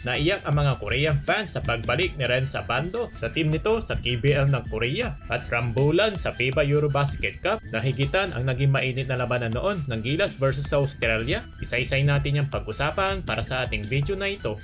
Naiyak ang mga Korean fans sa pagbalik ni Renz Abando sa team nito sa KBL ng Korea at rambulan sa FIBA Eurobasket Cup na higitan ang naging mainit na labanan noon ng Gilas versus sa Australia. Isa-isay natin yung pag-usapan para sa ating video na ito.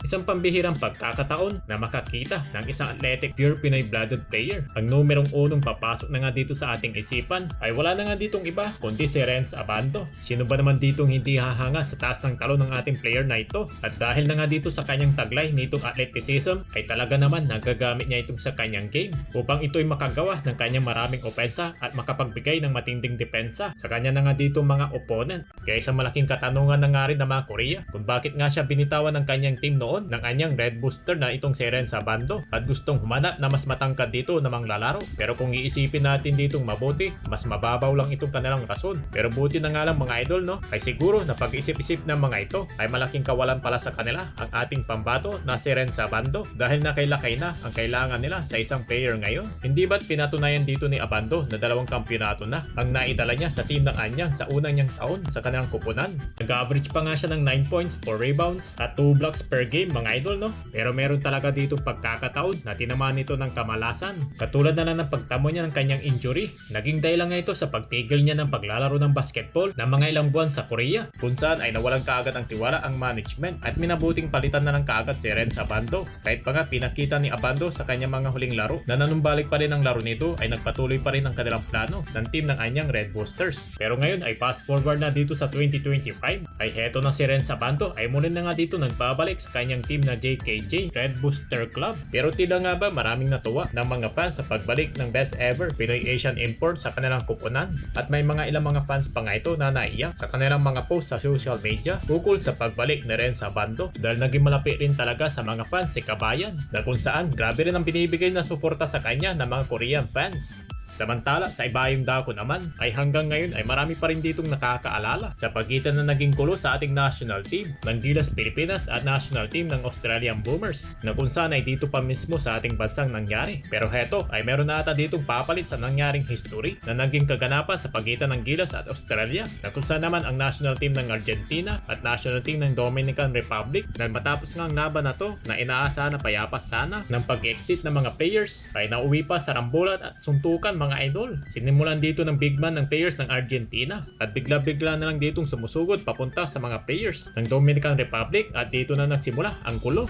Isang pambihirang pagkakataon na makakita ng isang athletic pure Pinoy-blooded player. Ang numerong unong papasok na nga dito sa ating isipan ay wala na nga ditong iba kundi si Renz Abando. Sino ba naman ditong hindi hahanga sa taas ng talon ng ating player na ito? At dahil na nga dito sa kanyang taglay nitong athleticism ay talaga naman nagagamit niya itong sa kanyang game upang ito'y makagawa ng kanyang maraming opensa at makapagbigay ng matinding depensa sa kanya na nga dito mga opponent. Kaya isang malaking katanungan na nga rin ng mga Korea kung bakit nga siya binitawan ng kanyang team noon ng anyang red booster na itong si Renz Abando at gustong humanap na mas matangkad dito na manglalaro. Pero kung iisipin natin ditong mabuti, mas mababaw lang itong kanilang rason. Pero buti na nga lang mga idol no, ay siguro na pag-isip-isip ng mga ito ay malaking kawalan pala sa kanila ang ating pambato na si Renz Abando dahil nakailakay na ang kailangan nila sa isang player ngayon. Hindi ba't pinatunayan dito ni Abando na 2 kampyonato na ang naidala niya sa team ng anyang sa unang niyang taon sa kanilang kupunan. Nag-average pa nga siya ng 9 points, 4 rebounds at 2 blocks per game mga idol no. Pero meron talaga dito pagkakataon na tinamaan nito ng kamalasan. Katulad na lang ng pagtamo niya ng kanyang injury. Naging dahilan nga ito sa pagtigil niya ng paglalaro ng basketball ng mga ilang buwan sa Korea, kung saan ay nawalan kaagad ang tiwala ang management at minabuting palitan na ng kaagad si Renz Abando. Kahit pa nga pinakita ni Abando sa kanyang mga huling laro na nanumbalik pa rin ang laro nito ay nagpatuloy pa rin ang kanilang plano ng team ng anyang Red Boosters. Pero ngayon ay fast forward na dito sa 2025 ay heto na si Renz Abando ay muli na nga dito nagbabalik sa kanyang team na JKJ Red Booster Club. Pero tila nga ba maraming natuwa ng mga fans sa pagbalik ng best ever Pinoy Asian import sa kanilang kupunan at may mga ilang mga fans pa nga ito na naiyak sa kanilang mga post sa social media ukol sa pagbalik ni Renz Abando dahil naging malapit rin talaga sa mga fans si Kabayan na kung saan grabe rin ang binibigay na suporta sa kanya ng mga Korean fans. Samantala sa ibayong dako naman ay hanggang ngayon ay marami pa rin ditong nakakaalala sa pagitan na naging gulo sa ating national team ng Gilas Pilipinas at national team ng Australian Boomers na kung saan ay dito pa mismo sa ating bansang nangyari. Pero heto ay meron na ata ditong papalit sa nangyaring history na naging kaganapan sa pagitan ng Gilas at Australia na kung saan naman ang national team ng Argentina at national team ng Dominican Republic na matapos nga ang laban na to na inaasahan na payapas sana ng pag-exit ng mga players ay nauwi pa sa rambulat at suntukan mga idol. Sinimulan dito ng big man ng players ng Argentina at bigla-bigla na lang ditong sumusugod papunta sa mga players ng Dominican Republic at dito na nagsimula ang gulo.